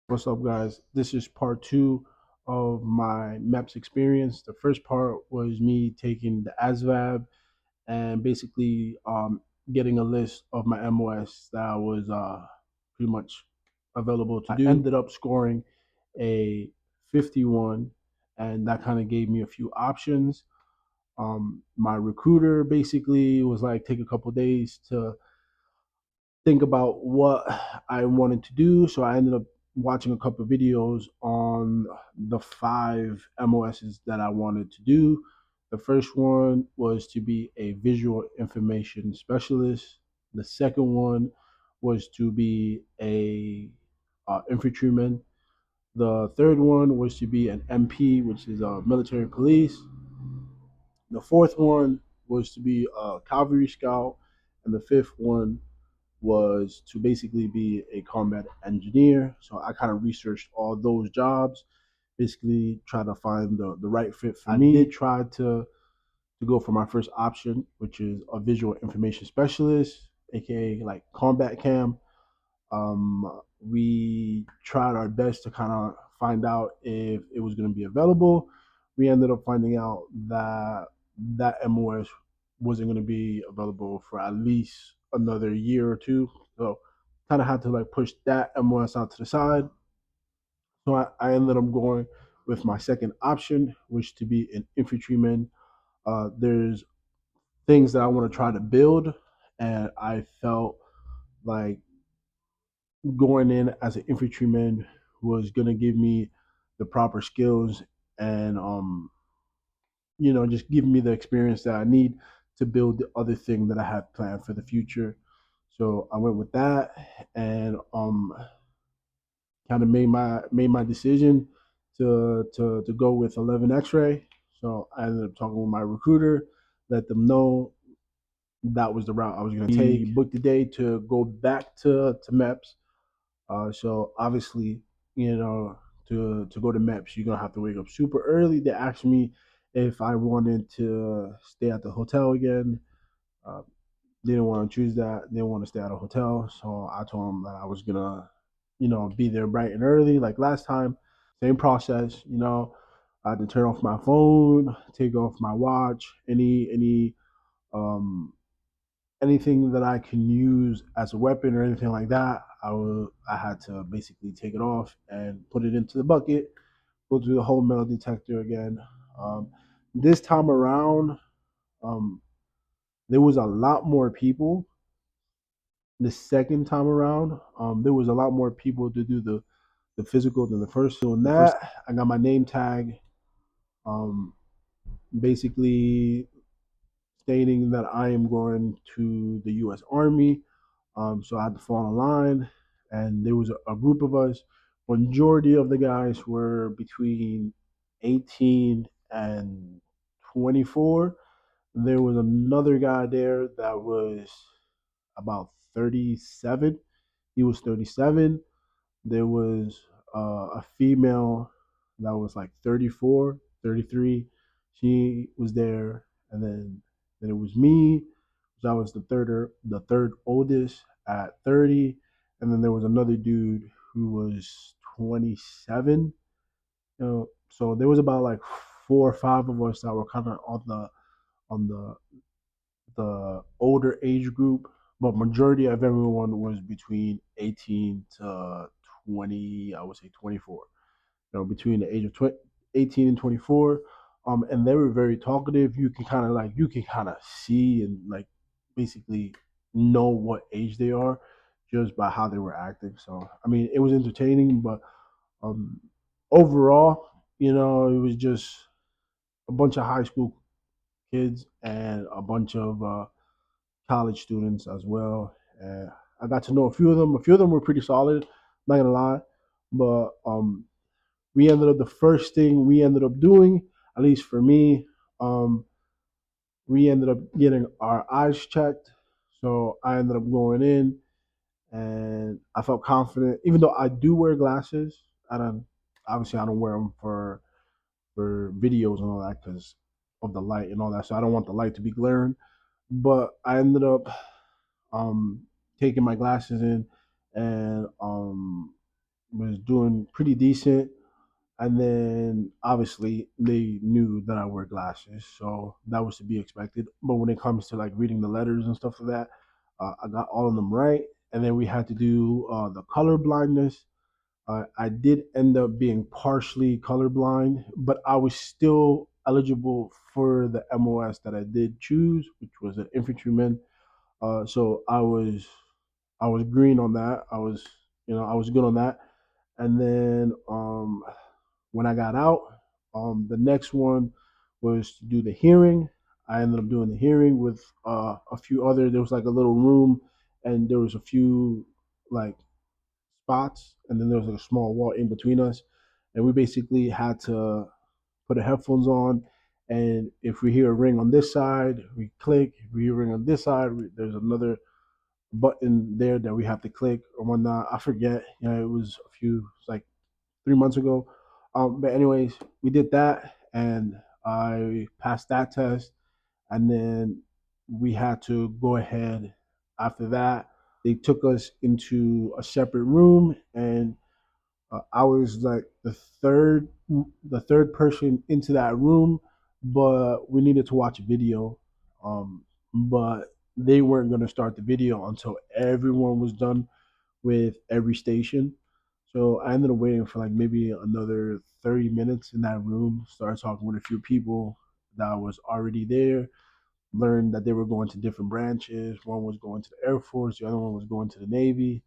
What's up, guys? This is part two of my MEPS experience. The first part was me taking the ASVAB and basically getting a list of my MOS that was pretty much available to do. I ended up scoring a 51, and that kind of gave me a few options. My recruiter basically was like, take a couple days to think about what I wanted to do. So I ended up watching a couple of videos on the five MOSs that I wanted to do. The first one was to be a visual information specialist. The second one was to be a infantryman. The third one was to be an MP, which is a military police. The fourth one was to be a cavalry scout, and the fifth one was to basically be a combat engineer. So I kind of researched all those jobs, basically try to find the right fit for me. I did try to go for my first option, which is a visual information specialist, aka like combat cam. We tried our best to kind of find out if it was going to be available. We ended up finding out that that MOS wasn't going to be available for at least another year or two. So kind of had to like push that MOS out to the side. So I ended up going with my second option, which to be an infantryman. There's things that I want to try to build, and I felt like going in as an infantryman was going to give me the proper skills and just give me the experience that I need to build the other thing that I have planned for the future. So I went with that and kind of made my decision to go with 11 X-ray. So I ended up talking with my recruiter, let them know that was the route I was going to take. He booked the day to go back to MEPS. So obviously, to go to MEPS, you're gonna have to wake up super early. They asked me if I wanted to stay at the hotel again. Uh, they didn't want to choose that. They didn't want to stay at a hotel. So I told them that I was gonna, be there bright and early like last time. Same process. I had to turn off my phone, take off my watch, um, anything that I can use as a weapon or anything like that, I had to basically take it off and put it into the bucket, go through the whole metal detector again. Um, this time around, um, there was a lot more people. The second time around, there was a lot more people to do the physical than the first. Doing that, I got my name tag, um, basically stating that I am going to the U.S. Army. So I had to fall in line, and there was a group of us. Majority of the guys were between 18 and 24. There was another guy there that was about 37. He was 37. There was a female that was like 34, 33. She was there, and then it was me. So I was the third oldest at 30, and then there was another dude who was 27. So there was about like 4 or 5 of us that were kind of on the older age group, but majority of everyone was between 18 to 20. I would say 24. Between the age of 18 and 24. And they were very talkative. You can kind of see and like basically know what age they are just by how they were acting. So I mean, it was entertaining, but um, overall, it was just a bunch of high school kids and a bunch of college students as well. And I got to know a few of them. A few of them were pretty solid, not gonna lie. But the first thing we ended up doing, at least for me, um, we ended up getting our eyes checked. So I ended up going in, and I felt confident, even though I do wear glasses. I don't wear them for videos and all that because of the light and all that. So I don't want the light to be glaring. But I ended up um, taking my glasses in and was was doing pretty decent. And then obviously they knew that I wear glasses, so that was to be expected. But when it comes to like reading the letters and stuff like that, I got all of them right. And then we had to do the color blindness. I did end up being partially colorblind, but I was still eligible for the MOS that I did choose, which was an infantryman. So I was green on that. I was good on that. And then when I got out, the next one was to do the hearing. I ended up doing the hearing with a few other. There was like a little room, and there was a few like spots, and then there was like a small wall in between us, and we basically had to put the headphones on. And if we hear a ring on this side, we click. If we hear a ring on this side, there's another button there that we have to click or whatnot. I forget. It was a few, like 3 months ago. But anyways, we did that, and I passed that test, and then we had to go ahead. After that, they took us into a separate room, and I was like the third person into that room, but we needed to watch a video. But they weren't going to start the video until everyone was done with every station. So I ended up waiting for like maybe another 30 minutes in that room, started talking with a few people that was already there, learned that they were going to different branches. One was going to the Air Force, the other one was going to the Navy.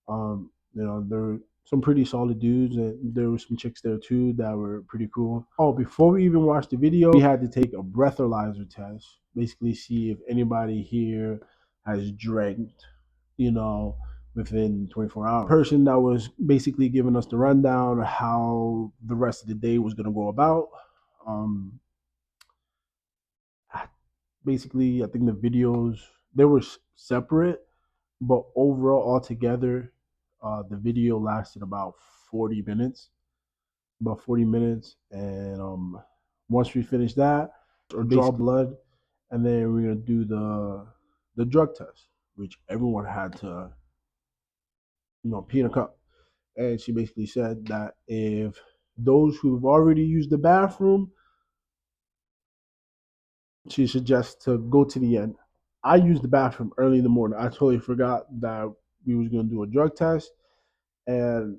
There were some pretty solid dudes, and there were some chicks there too that were pretty cool. Oh, before we even watched the video, we had to take a breathalyzer test, basically see if anybody here has drank, you know, within 24 hours. The person that was basically giving us the rundown of how the rest of the day was going to go about. Um, Basically, I think the videos they were separate, but overall, altogether, the video lasted about 40 minutes. About 40 minutes, and once we finish that, or draw blood, and then we're gonna do the drug test, which everyone had to, pee in a cup. And she basically said that if those who've already used the bathroom, she suggests to go to the end. I used the bathroom early in the morning. I totally forgot that we was gonna do a drug test, and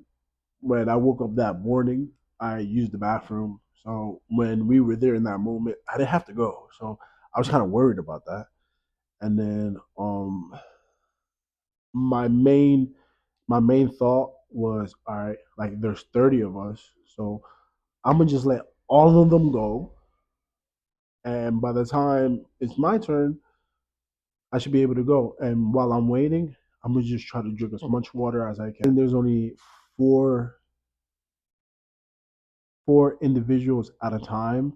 when I woke up that morning, I used the bathroom. So when we were there in that moment, I didn't have to go. So I was kind of worried about that. And then my main my main thought was, all right, like there's 30 of us, so I'm gonna just let all of them go, and by the time it's my turn, I should be able to go. And while I'm waiting, I'm gonna just try to drink as much water as I can. And there's only four individuals at a time,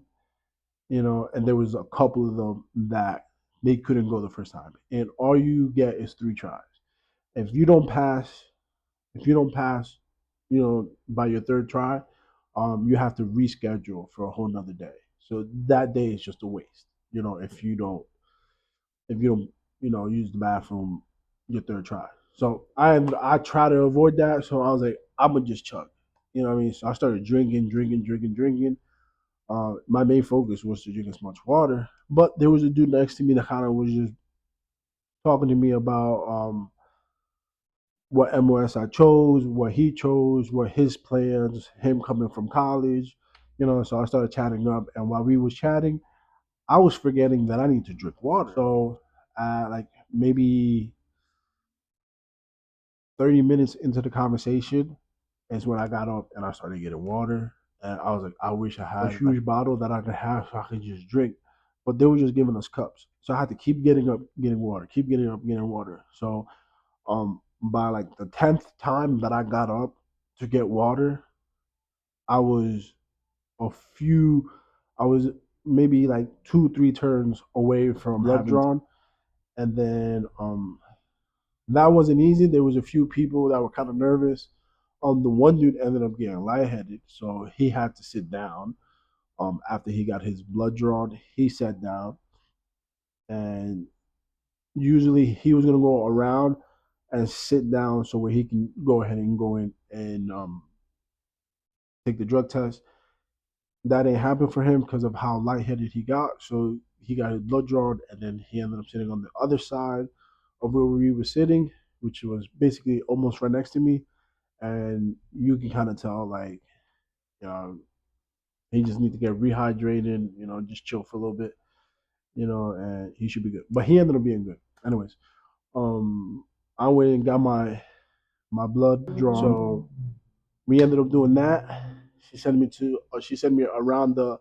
and there was a couple of them that they couldn't go the first time. And all you get is three tries. If you don't pass, if you don't pass, by your third try, you have to reschedule for a whole nother day. So that day is just a waste. If you don't use the bathroom your third try. So I try to avoid that. So I was like, I'm gonna just chug. You know what I mean? So I started drinking. My main focus was to drink as much water. But there was a dude next to me that kind of was just talking to me about what MOS I chose, what he chose, what his plans, him coming from college. So I started chatting up, and while we was chatting, I was forgetting that I need to drink water. So, like maybe 30 minutes into the conversation is when I got up and I started getting water. And I was like, I wish I had a huge bottle that I could have so I could just drink. But they were just giving us cups. So I had to keep getting up, getting water, keep getting up, getting water. So by like the 10th time that I got up to get water, I was a few I was maybe like 2, 3 turns away from blood drawn. And then that wasn't easy. There was a few people that were kind of nervous. The one dude ended up getting lightheaded, so he had to sit down. After he got his blood drawn, he sat down, and usually he was gonna go around and sit down so where he can go ahead and go in and take the drug test. That didn't happen for him because of how lightheaded he got. So he got his blood drawn, and then he ended up sitting on the other side of where we were sitting, which was basically almost right next to me. And you can kind of tell, like, um, he just need to get rehydrated, just chill for a little bit, and he should be good. But he ended up being good. Anyways, um, I went and got my blood drawn. So we ended up doing that. She sent me around the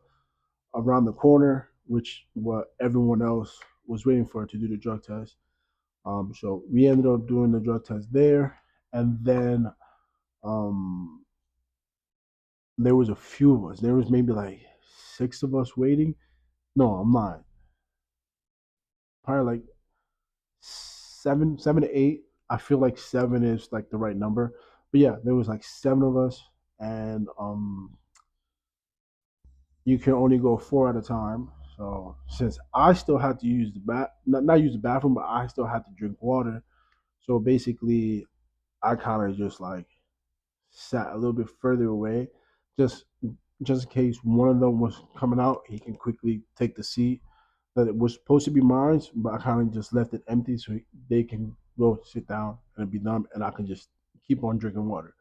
corner, which what everyone else was waiting for to do the drug test. So we ended up doing the drug test there, and then um, there was a few of us. There was maybe like six of us waiting. No, I'm not. Probably like seven to eight. I feel like seven is like the right number. But yeah, there was like seven of us, and you can only go four at a time. So since I still had to use the not use the bathroom, but I still had to drink water. So basically, I kind of just like sat a little bit further away, just just in case one of them was coming out, he can quickly take the seat that it was supposed to be mine, but I kind of just left it empty so they can go sit down and be done, and I can just keep on drinking water.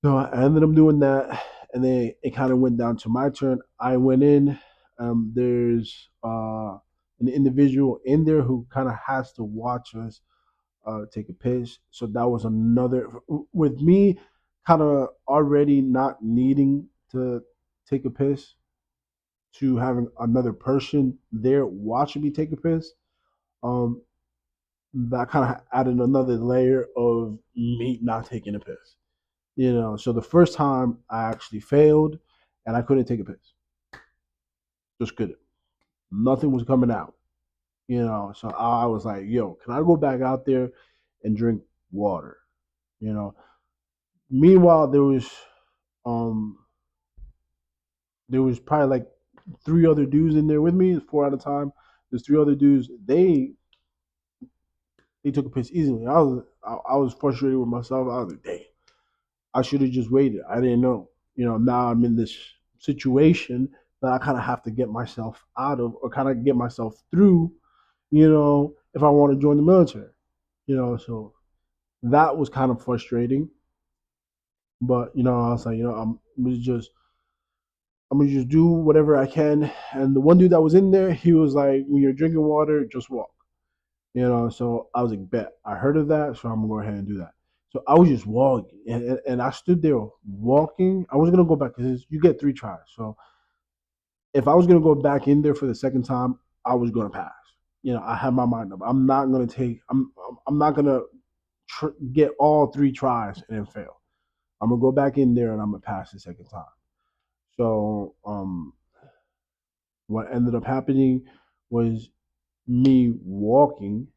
So I ended up doing that, and then it kind of went down to my turn. I went in. There's an individual in there who kind of has to watch us take a piss. So that was another with me, kind of already not needing to take a piss to having another person there watching me take a piss. Um, that kind of added another layer of me not taking a piss. So the first time I actually failed and I couldn't take a piss. Just couldn't. Nothing was coming out. So I was like, yo, can I go back out there and drink water? You know. Meanwhile, um there was probably like three other dudes in there with me, four at a time. There's three other dudes. They took a piss easily. I was frustrated with myself. I was like, dang, I should have just waited. I didn't know. Now I'm in this situation that I kind of have to get myself out of, or kind of get myself through. If I want to join the military. So that was kind of frustrating. But I was like, I'm gonna just do whatever I can. And the one dude that was in there, he was like, when you're drinking water, just walk. So I was like, bet. I heard of that, so I'm gonna go ahead and do that. So I was just walking, and I stood there walking. I was gonna go back because you get three tries. So if I was gonna go back in there for the second time, I was gonna pass. I had my mind up. I'm not gonna take. I'm not gonna get all three tries and then fail. I'm gonna go back in there and I'm gonna pass the second time. So what ended up happening was me walking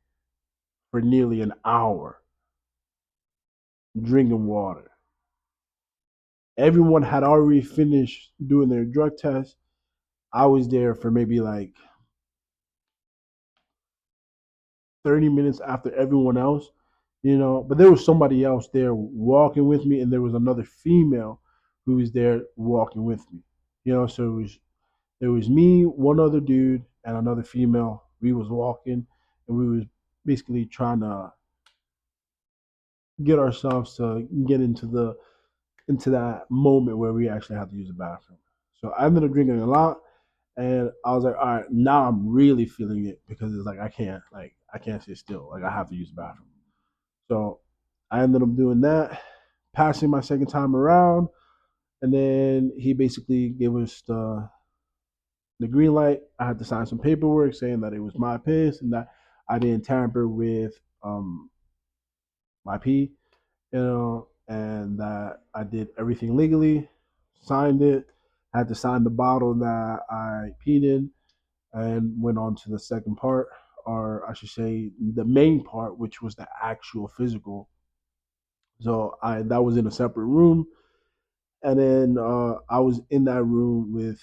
for nearly an hour drinking water. Everyone had already finished doing their drug test. I was there for maybe like 30 minutes after everyone else, but there was somebody else there walking with me, and there was another female who was there walking with me. So it was me, one other dude, and another female. We was walking, and we was basically trying to get ourselves to get into that moment where we actually have to use the bathroom. So I ended up drinking a lot, and I was like, all right, now I'm really feeling it because it's like I can't sit still. Like I have to use the bathroom. So I ended up doing that, passing my second time around, and then he basically gave us the green light. I had to sign some paperwork saying that it was my piss and that I didn't tamper with my pee, and that I did everything legally. Signed it. Had to sign the bottle that I peed in, and went on to the second part, or I should say, the main part, which was the actual physical. So I that was in a separate room, and then I was in that room with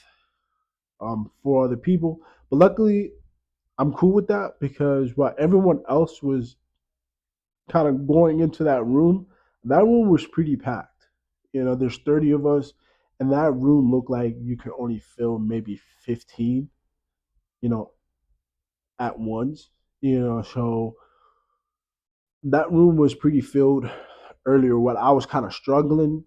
four other people. But luckily, I'm cool with that because while everyone else was kind of going into that room was pretty packed. There's 30 of us, and that room looked like you could only fill maybe 15, you know, at once. So that room was pretty filled earlier. What I was kind of struggling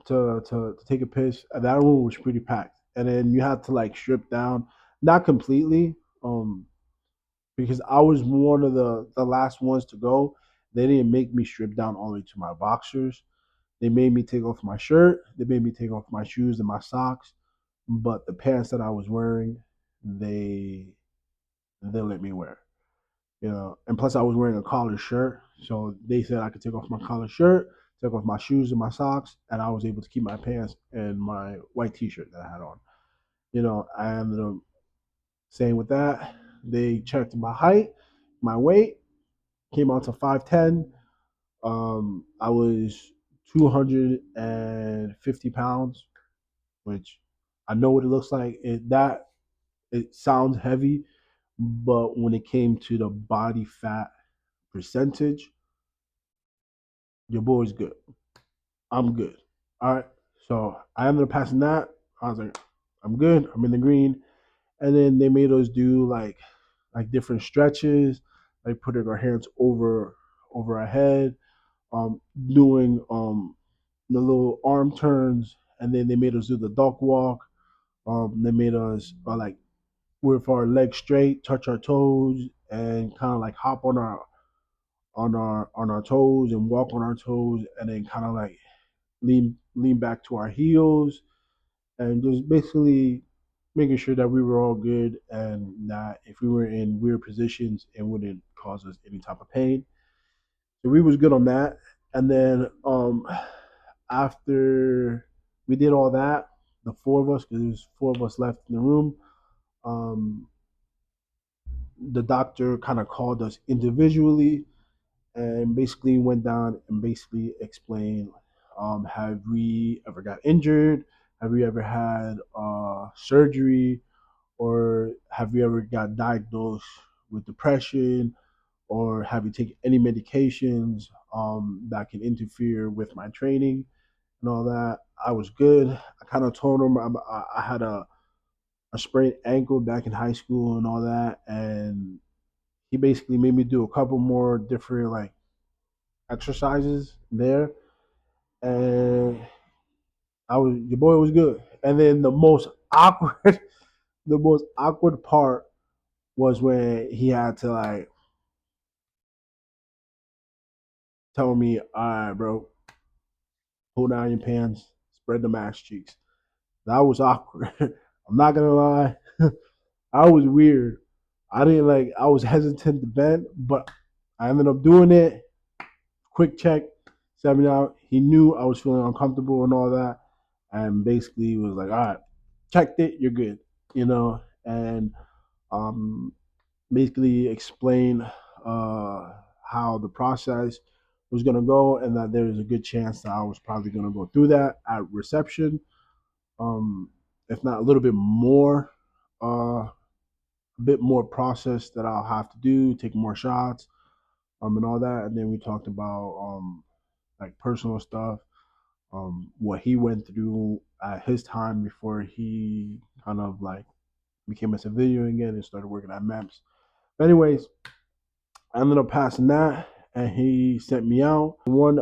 to take a piss. That room was pretty packed, and then you had to like strip down, not completely, um, because I was one of the last ones to go. They didn't make me strip down all the way to my boxers. They made me take off my shirt. They made me take off my shoes and my socks, but the pants that I was wearing, they they let me wear. And plus I was wearing a collared shirt, so they said I could take off my collared shirt, take off my shoes and my socks, and I was able to keep my pants and my white T-shirt that I had on. I ended up saying with that, they checked my height, my weight, came out to 5'10". I was 250 pounds, which I know what it looks like. It sounds heavy, but when it came to the body fat percentage, your boy's good. I'm good. All right. So I ended up passing that. I was like, I'm good. I'm in the green. And then they made us do like different stretches, like putting our hands over our head, doing the little arm turns, and then they made us do the dog walk. They made us like with our legs straight, touch our toes, and kind of like hop on our toes and walk on our toes, and then kind of like lean back to our heels, and just basically making sure that we were all good and that if we were in weird positions, it wouldn't cause us any type of pain. So we was good on that. And then after we did all that, the four of us, because there was four of us left in the room, um, the doctor kind of called us individually and basically went down and basically explained, have we ever got injured? Have we ever had surgery? Or have you ever got diagnosed with depression? Or have you taken any medications that can interfere with my training and all that? I was good. I kind of told him I had a sprained ankle back in high school and all that. And he basically made me do a couple more different like exercises there. And your boy was good. And then the most awkward, the most awkward part was when he had to like tell me, all right, bro, pull down your pants, spread the ass cheeks. That was awkward. I'm not gonna lie. I was weird. I was hesitant to bend, but I ended up doing it. Quick check, 7 out. He knew I was feeling uncomfortable and all that. And basically was like, all right, checked it, you're good. And um, basically explain how the process was going to go and that there is a good chance that I was probably going to go through that at reception. Um, if not a little bit more, a bit more process that I'll have to do, take more shots, and all that. And then we talked about like personal stuff, what he went through at his time before he kind of like became a civilian again and started working at MEPS. But anyways, I ended up passing that, and he sent me out. One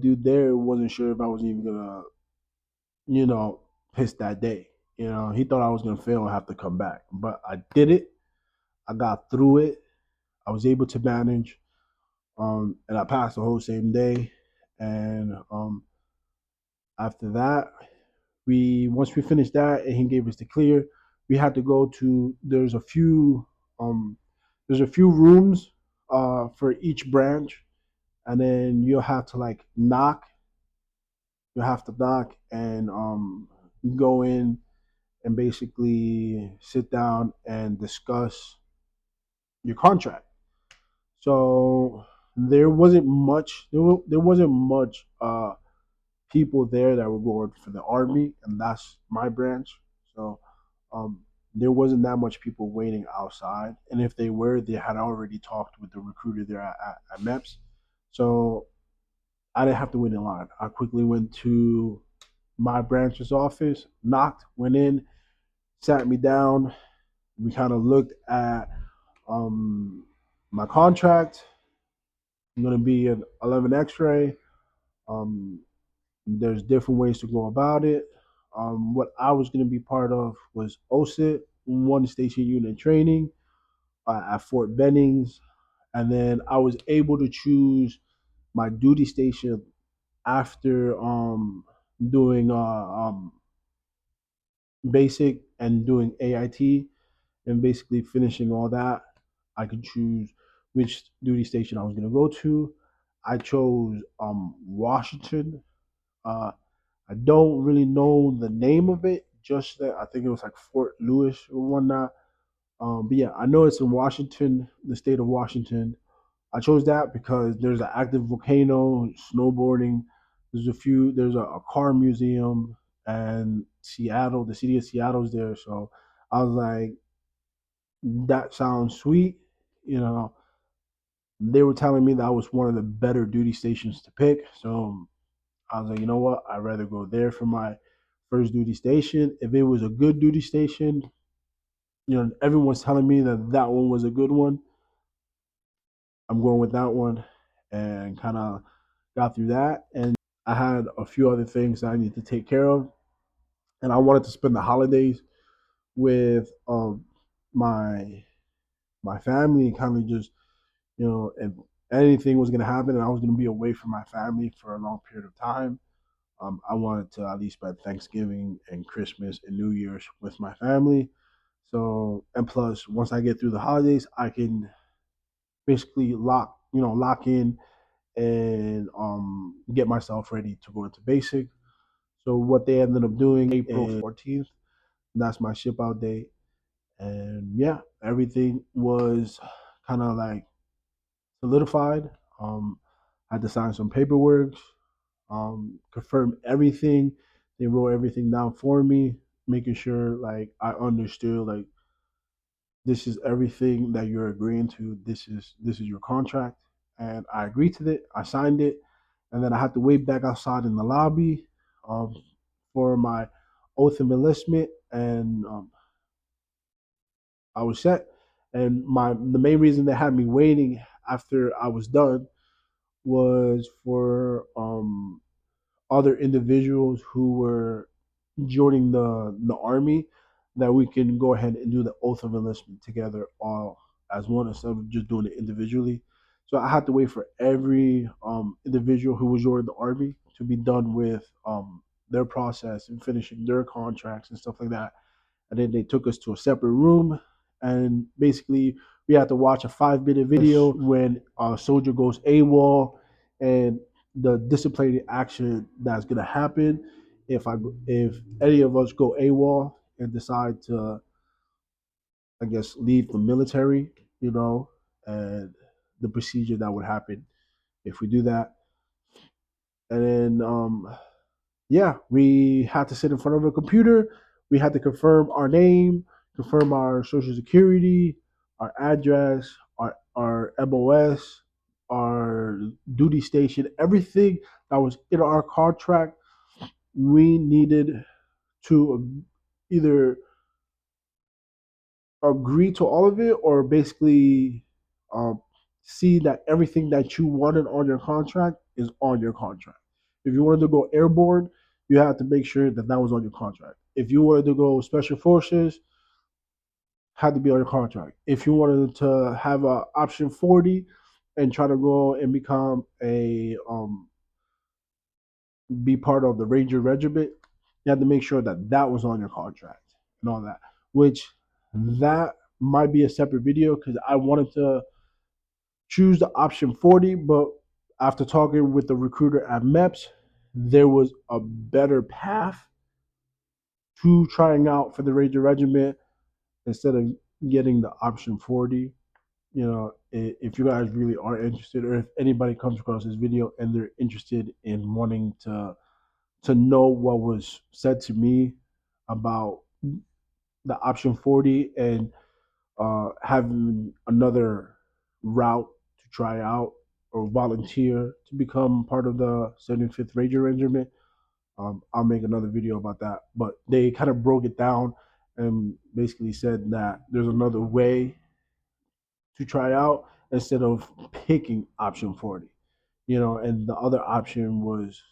dude there wasn't sure if I was even gonna, you know, piss that day. He thought I was gonna fail and have to come back, but I did it. I got through it. I was able to manage, and I passed the whole same day. And after that, we once we finished that, and he gave us the clear, we had to go to. Um, there's a few rooms for each branch, and then you'll have to like knock. You have to knock and go in and basically sit down and discuss your contract. So there wasn't much people there that were going for the army, and that's my branch. So um, there wasn't that much people waiting outside, and if they were, they had already talked with the recruiter there at MEPS. So I didn't have to wait in line. I quickly went to my branch's office, knocked, went in, sat me down. We kind of looked at um, my contract. I'm going to be an 11 X-ray. Um, there's different ways to go about it. What I was going to be part of was OSIT, one station unit training at Fort Bennings, and then I was able to choose my duty station after doing basic and doing AIT and basically finishing all that. I could choose which duty station I was going to go to. I chose Washington. Uh, I don't really know the name of it, just that I think it was like Fort Lewis or whatnot. But yeah, I know it's in Washington, the state of Washington. I chose that because there's an active volcano, snowboarding. There's a car museum, and Seattle, the city of Seattle's there. So I was like, that sounds sweet. You know, they were telling me that was one of the better duty stations to pick. So I was like, you know what? I'd rather go there for my first duty station. If it was a good duty station, everyone's telling me that that one was a good one. I'm going with that one, and kind of got through that. And I had a few other things that I need to take care of, and I wanted to spend the holidays with my my family and kind of just if anything was going to happen and I was going to be away from my family for a long period of time, I wanted to at least spend Thanksgiving and Christmas and New Year's with my family. So, and plus, once I get through the holidays, I can basically lock in and get myself ready to go into basic. So, what they ended up doing April 14th, that's my ship out date. And yeah, everything was kind of like solidified. I had to sign some paperwork, confirm everything. They wrote everything down for me, making sure like I understood like this is everything that you're agreeing to. This is your contract, and I agreed to it. I signed it, and then I had to wait back outside in the lobby um, for my oath of enlistment, and I was set. And the main reason they had me waiting after I was done was for other individuals who were joining the army that we can go ahead and do the oath of enlistment together all as one instead of just doing it individually. So I had to wait for every individual who was joining the army to be done with their process and finishing their contracts and stuff like that. And then they took us to a separate room, and basically we had to watch a 5 minute video when a soldier goes AWOL and the disciplinary action that's gonna happen if any of us go AWOL and decide to, I guess, leave the military, and the procedure that would happen if we do that. And then yeah, we had to sit in front of a computer. We had to confirm our name, confirm our social security, our address, our MOS, our duty station, everything that was in our contract. We needed to either agree to all of it or basically um, see that everything that you wanted on your contract is on your contract. If you wanted to go airborne, you have to make sure that that was on your contract. If you wanted to go special forces, had to be on your contract. If you wanted to have a option 40 and try to go and become a be part of the Ranger Regiment, you had to make sure that that was on your contract and all that. Which that might be a separate video because I wanted to choose the option 40, but after talking with the recruiter at MEPS, there was a better path to trying out for the Ranger Regiment instead of getting the option 40. If you guys really are interested, or if anybody comes across this video and they're interested in wanting to know what was said to me about the option 40 and having another route to try out or volunteer to become part of the 75th Ranger Regiment, I'll make another video about that. But they kind of broke it down and basically said that there's another way to try out instead of picking option 40. And the other option was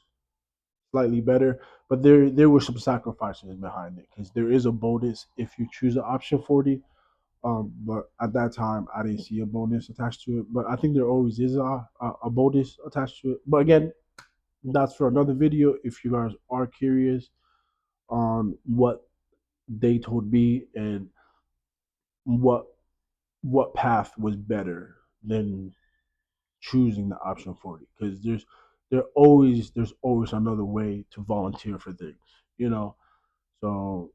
slightly better, but there were some sacrifices behind it because there is a bonus if you choose the option 40. But at that time, I didn't see a bonus attached to it. But I think there always is a bonus attached to it. But again, that's for another video. If you guys are curious on what they told me and what what path was better than choosing the option 40, because there's always another way to volunteer for things, you know. So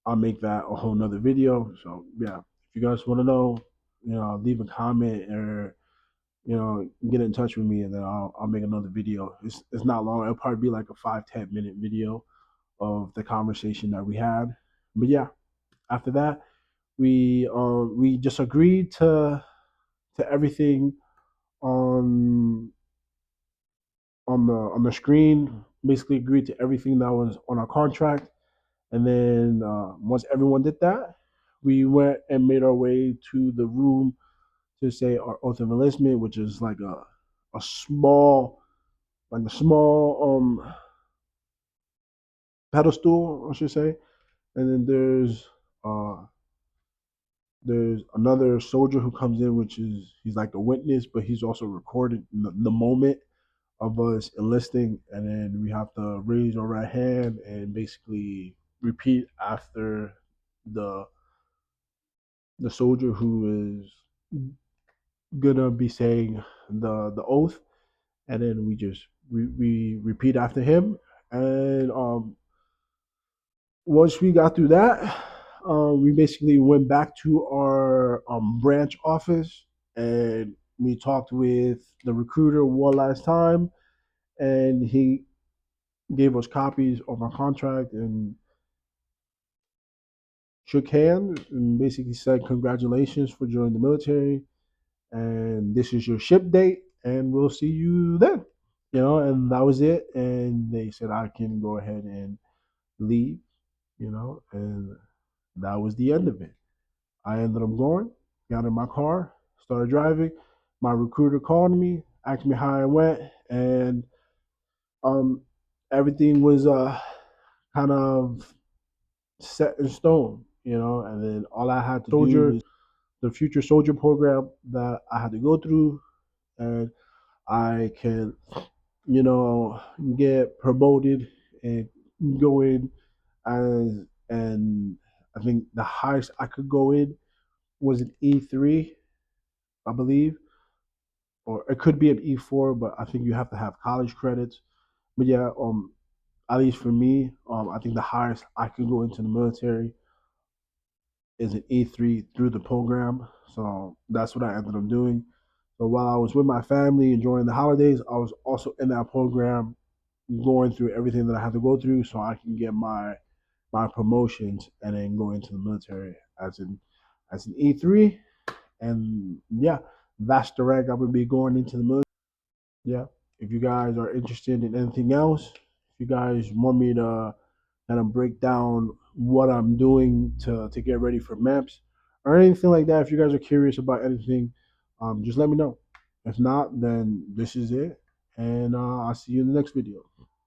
I'll make that a whole nother video. So yeah, if you guys want to know, leave a comment or get in touch with me, and then I'll make another video. It's not long. It'll probably be like a 5-10 minute video of the conversation that we had. But yeah, after that, we just agreed to everything on on the screen. Basically agreed to everything that was on our contract. And then once everyone did that, we went and made our way to the room to say our oath of enlistment, which is like a small pedestal, I should say. And then uh there's another soldier who comes in, which is he's like a witness, but he's also recording the moment of us enlisting. And then we have to raise our right hand and basically repeat after the the soldier who is gonna be saying the oath. And then we repeat after him. And once we got through that, we basically went back to our branch office and we talked with the recruiter one last time, and he gave us copies of our contract and shook hands and basically said congratulations for joining the military, and this is your ship date, and we'll see you then. And that was it. And they said I can go ahead and leave, and that was the end of it. I ended up going, got in my car, started driving. My recruiter called me, asked me how I went, and um, everything was kind of set in stone, And then all I had to do was the future soldier program that I had to go through, and I can, get promoted and go in as, and I think the highest I could go in was an E3, I believe, or it could be an E4, but I think you have to have college credits. But yeah, at least for me, I think the highest I could go into the military is an E3 through the program. So that's what I ended up doing. So while I was with my family enjoying the holidays, I was also in that program going through everything that I had to go through so I can get my promotions and then go into the military as an E3. And yeah, that's the rank I would be going into the military. Yeah. If you guys are interested in anything else, if you guys want me to kind of break down what I'm doing to get ready for MEPS or anything like that, if you guys are curious about anything, just let me know. If not, then this is it. And I'll see you in the next video.